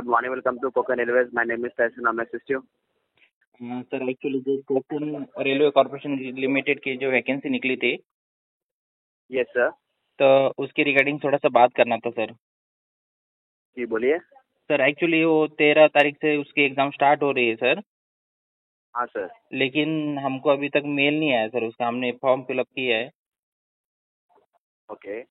Good morning. Welcome to Kokan Railways. My name is Tyson. I'm assist you. Sir actually जो Konkan railway corporation limited की जो vacancy निकली थी Yes, sir. तो उसके रिगार्डिंग थोड़ा सा बात करना था सर। जी बोलिए। सर एक्चुअली वो 13 तारीख से उसकी एग्ज़ाम स्टार्ट हो रही है सर, हाँ सर। लेकिन हमको अभी तक मेल नहीं आया सर उसका। हमने फॉर्म फिलअप किया आहे। ओके.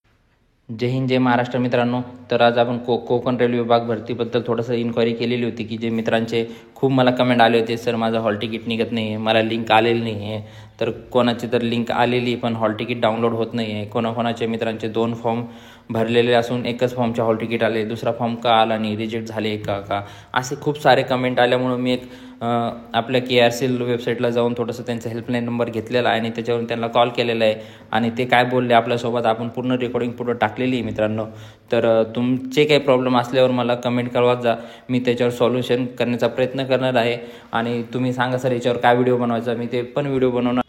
जय हिंद जय महाराष्ट्र मित्रांनो. तर आज आपण कोकण रेल्वे विभाग भरतीबद्दल थोडंसं इन्क्वायरी केलेली होती की जे मित्रांचे खूप मला कमेंट आले होते, सर माझं हॉल तिकीट निघत नाही आहे, मला लिंक आलेली नाही आहे. तर कोणाची तर लिंक आलेली पण हॉल तिकीट डाउनलोड होत नाही आहे. कोणाकोणाच्या मित्रांचे 2 फॉर्म भरलेले असून एकच फॉर्मचे हॉल तिकीट आले, दुसरा फॉर्म का आला नाही, रिजेक्ट झाले का असे खूप सारे कमेंट आल्यामुळं मी एक आपल्या KRCL वेबसाईटला जाऊन थोडंसं त्यांचा हेल्पलाईन नंबर घेतलेला आहे आणि त्याच्यावरून त्यांना कॉल केलेला आहे आणि ते काय बोलले आपल्यासोबत आपण पूर्ण रेकॉर्डिंग पुढं टाकलेली आहे मित्रांनो. तर तुमचे काही प्रॉब्लेम असल्यावर मला कमेंट कळवत जा, मी त्याच्यावर सॉल्युशन करण्याचा प्रयत्न करणार आहे. आणि तुम्ही सांगा सर याच्यावर काय व्हिडिओ बनवायचा, मी ते पण व्हिडिओ बनवणार.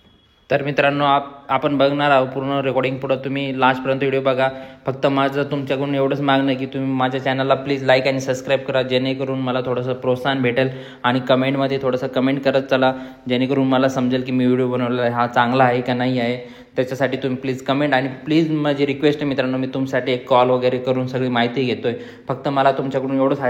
तर मित्रांनो आपण बघणार आहोत पूर्ण रेकॉर्डिंग पुढं, तुम्ही लास्टपर्यंत व्हिडिओ बघा. फक्त माझं तुमच्याकडून एवढंच मागणं आहे की तुम्ही माझ्या चॅनलला प्लीज लाईक आणि सबस्क्राईब करा, जेणेकरून मला थोडंसं प्रोत्साहन भेटेल आणि कमेंटमध्ये थोडंसं कमेंट करत चला, जेणेकरून मला समजेल की मी व्हिडिओ बनवलेला आहे हा चांगला आहे का नाही आहे. त्याच्यासाठी तुम्ही प्लीज कमेंट आणि प्लीज माझी रिक्वेस्ट आहे मित्रांनो, मी तुमच्यासाठी एक कॉल वगैरे करून सगळी माहिती घेतो आहे. फक्त मला तुमच्याकडून एवढंच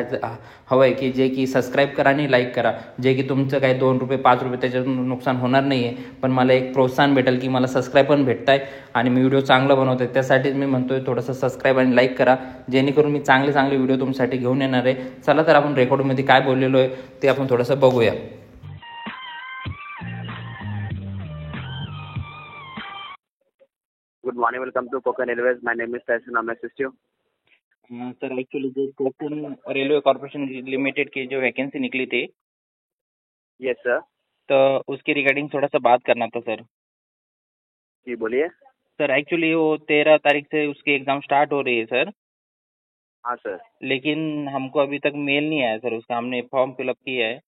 हवं आहे की जे की सबस्क्राईब करा आणि लाईक करा, जे की तुमचं काही 2 रुपये 5 रुपये त्याच्यातून नुकसान होणार नाही आहे, पण मला एक प्रोत्साहन भेटेल की मला सबस्क्राईब पण भेटत आहे आणि मी व्हिडिओ चांगला बनवतो आहे. त्यासाठीच मी म्हणतो आहे थोडंसं सबस्क्राईब आणि लाईक करा, जेणेकरून मी चांगले चांगले व्हिडिओ तुमच्यासाठी घेऊन येणार आहे. चला तर आपण रेकॉर्डमध्ये काय बोललेलो आहे ते आपण थोडंसं बघूया. Good morning. Welcome to Kokan Railways. My name is Tyson. I'm assist you. Sir actually जो कोकण रेलवे कॉर्पोरेशन लिमिटेड की जो वैकेंसी निकली थी Yes, sir. तो उसके रिगार्डिंग थोड़ा सा बात करना था सर। जी बोलिए। सर एक्चुअली वो 13 तारीख से उसकी एग्ज़ाम स्टार्ट हो रही है सर, हाँ सर। लेकिन हमको अभी तक मेल नहीं आया सर उसका। हमने फॉर्म फिलअप किया है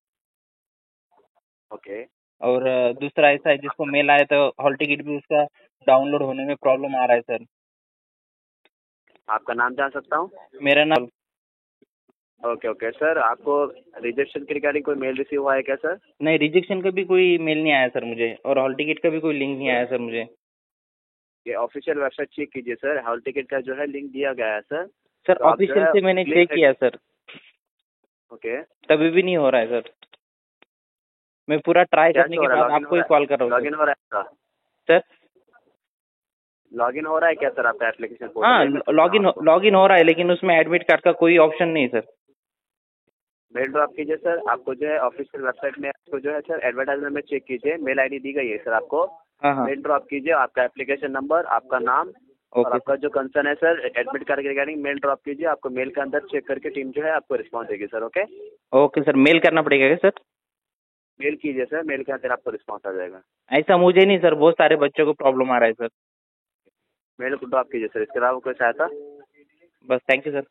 ओके. और दूसरा ऐसा है जिसको मेल आया तो हॉल टिकट भी उसका डाउनलोड होने में प्रॉब्लम आ रहा है सर। आपका नाम जान सकता हूँ? मेरा नाम ओके ओके सर, आपको रिजेक्शन के रिगार्डिंग कोई मेल रिसीव हुआ है क्या सर? नहीं, रिजेक्शन का भी कोई मेल नहीं आया सर मुझे, और हॉल टिकट का भी कोई लिंक नहीं आया सर मुझे। ये ऑफिशियल वेबसाइट चेक कीजिए सर, हॉल टिकट का जो है लिंक दिया गया है सर। सर तो आप जो ऑफिशियल है से मैंने क्लिक चेक किया सर, ओके. तभी भी नहीं हो रहा है सर। मैं पूरा ट्राई क्या करने हो के रहा है? बाद आपको ही कॉल कर रहा हूँ लॉगिन हो रहा है सर। लॉगिन हो रहा है क्या सर आपका एप्लीकेशन पोर्टल? हाँ, लॉगिन हो रहा है, लेकिन उसमें एडमिट कार्ड का कोई ऑप्शन नहीं सर। मेल ड्रॉप कीजिए सर, आपको जो है ऑफिशियल वेबसाइट में आपको जो है सर एडवर्टाइजमेंट में चेक कीजिए, मेल आईडी दी गई है सर आपको। हाँ हाँ, मेल ड्रॉप कीजिए, आपका एप्लीकेशन नंबर, आपका नाम और ओके आपका जो कंसर्न है सर एडमिट कार्ड के रिगार्डिंग मेल ड्रॉप कीजिए। आपको मेल के अंदर चेक करके टीम जो है आपको रिस्पॉन्स देगी sir. Okay, okay sir. Mail करना पड़ेगा क्या सर? मेल कीजिए सर, मेल के अंदर आपको रिस्पॉन्स आ जाएगा. ऐसा मुझे नहीं सर, बहुत सारे बच्चों को प्रॉब्लम आ रहा है सर। मेल को ड्रॉप कीजिए सर, इसके अलावा कोई सहायता? बस, थँक्यू सर।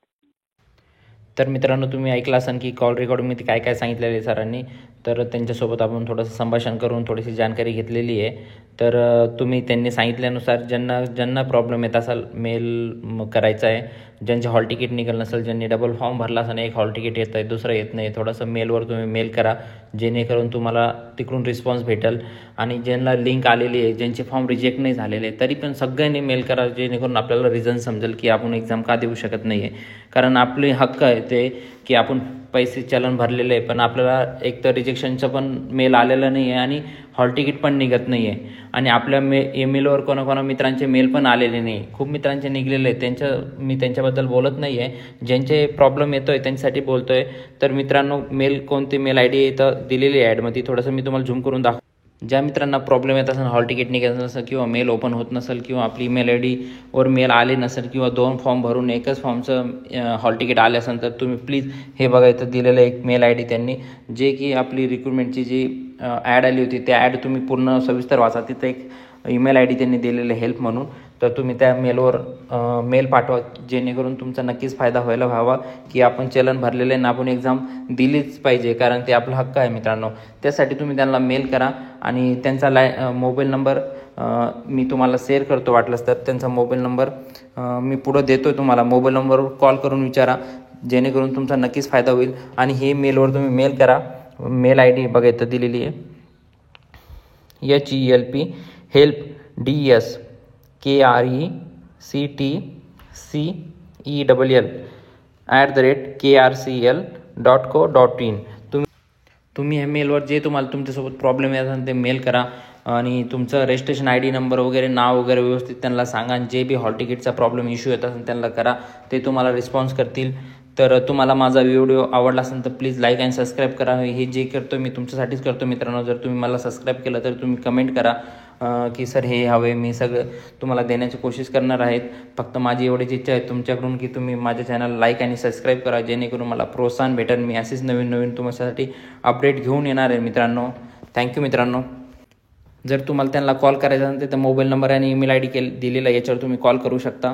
तर मित्रांनो तुम्ही ऐकलं असाल की कॉल रेकॉर्डिंगमध्ये काय काय सांगितलेलं आहे सरांनी. तर त्यांच्यासोबत आपण थोडंसं संभाषण करून थोडीशी जानकारी घेतलेली आहे. तर तुम्ही त्यांनी सांगितल्यानुसार ज्यांना प्रॉब्लेम येत असाल मेल करायचा आहे, ज्यांचे हॉल तिकीट निघालं नसेल, ज्यांनी डबल फॉर्म भरला असेल, एक हॉल तिकीट येतं आहे दुसरं येत नाही, थोडंसं मेलवर तुम्ही मेल करा, जेणेकरून तुम्हाला तिकडून रिस्पॉन्स भेटेल. आणि ज्यांना लिंक आलेली आहे, ज्यांचे फॉर्म रिजेक्ट नाही झालेले तरी पण सगळ्यांनी मेल करा, जेणेकरून आपल्याला रिझन समजेल की आपण एक्झाम का देऊ शकत नाही आहे. कारण आपले हक्क आहे ते की आपण पैसे चलन भरलेले आहे, पण आपल्याला एक तर रिजेक्शनचं पण मेल आलेलं नाही आहे आणि हॉल तिकीट पण निघत नाही आहे. आणि आपल्या ईमेलवर कोणा मित्रांचे मेल पण आलेले नाही, खूप मित्रांचे निघलेले आहेत. मी त्यांच्याबद्दल बोलत नाही आहे, ज्यांचे प्रॉब्लेम येतो आहे त्यांच्यासाठी बोलतो आहे. तर मित्रांनो कोणती मेल आय डी इथं दिलेली आहे ॲडमध्ये, थोडंसं मी तुम्हाला झूम करून ज्या मित्रांना प्रॉब्लेम येत असेल, हॉल तिकीट निघत नसेल किंवा मेल ओपन होत नसेल किंवा आपली ईमेल आय डीवर मेल आले नसेल किंवा 2 फॉर्म भरून एकच फॉर्मचं हॉल तिकीट आले असेल, तर तुम्ही प्लीज हे बघा इथं दिलेलं एक मेल आय डी त्यांनी, जे की आपली रिक्रुटमेंटची जी ॲड आली होती त्या ॲड तुम्ही पूर्ण सविस्तर वाचा. तिथं एक ईमेल आय डी त्यांनी दिलेलं हेल्प म्हणून, तर तुम्ही त्या मेलवर मेल पाठवा, जेणेकरून तुमचा नक्कीच फायदा व्हावा की आपण चलन भरलेलं आहे ना, आपण एक्झाम दिलीच पाहिजे, कारण ते आपला हक्क आहे मित्रांनो. त्यासाठी तुम्ही त्यांना मेल करा आणि त्यांचा मोबाईल नंबर मी तुम्हाला शेअर करतो, वाटलंच तर त्यांचा मोबाईल नंबर मी पुढं देतो आहे तुम्हाला. मोबाईल नंबरवर कॉल करून विचारा, जेणेकरून तुमचा नक्कीच फायदा होईल. आणि हे मेलवर तुम्ही मेल करा. मेल आय डी बघा इथं दिलेली आहे, HELP KRECTCELL@krcl.co.in. तुम्ही ह्या मेलवर जे तुम्हाला तुमच्यासोबत प्रॉब्लेम येत असेल ते मेल करा आणि तुमचं रजिस्ट्रेशन ID नंबर वगैरे नाव वगैरे व्यवस्थित त्यांना सांगा. आणि जे बी हॉल तिकीटचा प्रॉब्लेम इश्यू येत असेल त्यांना करा, ते तुम्हाला रिस्पॉन्स करतील. तर तुम्हाला माझा व्हिडिओ आवडला असेल तर प्लीज लाईक आणि सबस्क्राईब करा. हे जे करतो मी तुमच्यासाठीच करतो मित्रांनो. जर तुम्ही मला सबस्क्राईब केलं तर तुम्ही कमेंट करा की सर हे हवे, मी सगळं तुम्हाला देण्याची कोशिश करणार आहेत. फक्त माझी एवढीच इच्छा आहे तुमच्याकडून की तुम्ही माझ्या चॅनल लाईक आणि सबस्क्राईब करा, जेणेकरून मला प्रोत्साहन भेटेल. मी असेच नवीन नवीन तुमच्यासाठी अपडेट घेऊन येणार आहे मित्रांनो. थँक्यू मित्रांनो. जर तुम्हाला त्यांना कॉल करायचा असेल तर मोबाईल नंबर आणि ईमेल ID दिलेला याच्यावर तुम्ही कॉल करू शकता.